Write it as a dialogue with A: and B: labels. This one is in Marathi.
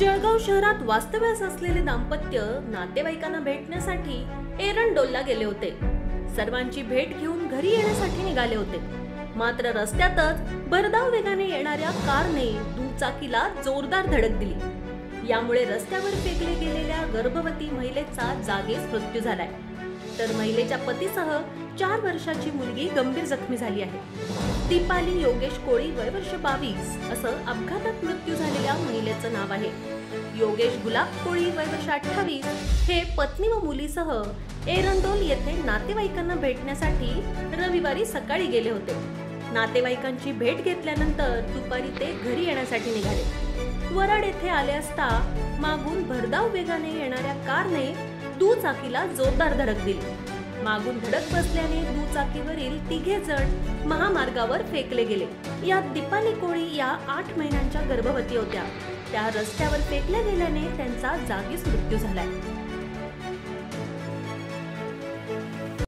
A: जळगाव शहरात वास्तव्यास असलेले दाम्पत्य नातेवाईकांना भेटण्यासाठी एरंडोलला गेले होते। सर्वांची भेट घेऊन घरी येण्यासाठी निघाले होते। मात्र रस्त्यातच भरधाव वेगाने येणाऱ्या कारने दुचाकीला जोरदार धडक दिली। यामुळे रस्त्यावर फेकले गेलेल्या गर्भवती महिलेचा जागीच मृत्यू झालाय, तर महिलेच्या पतीसह 4 वर्षाची मुलगी गंभीर जखमी झाली आहे। दीपाली योगेश कोळी वय वर्ष 22 असं अपघातात मृत्यू झालेल्या महिलेचं नाव आहे। योगेश गुलाब कोळी वय वर्ष 28 हे पत्नी व मुलीसह एरंडोल येथे नातेवाईकांना भेटण्यासाठी रविवारी सकाळी गेले होते। नातेवाईकांची भेट घेतल्यानंतर दुपारी ते घरी येण्यासाठी निघाले। वराड येथे आले असता मागून भरधाव वेगाने येणाऱ्या कारने दुचाकीला जोरदार धडक दिली। मागून धडक बसल्याने दुचाकीवरील 3 जण महामार्गावर फेकले गेले। यात दीपाली कोळी या 8 महिन्यांच्या गर्भवती होत्या। त्या रस्त्यावर फेकल्या गेल्याने त्यांचा जागीच मृत्यू झालाय।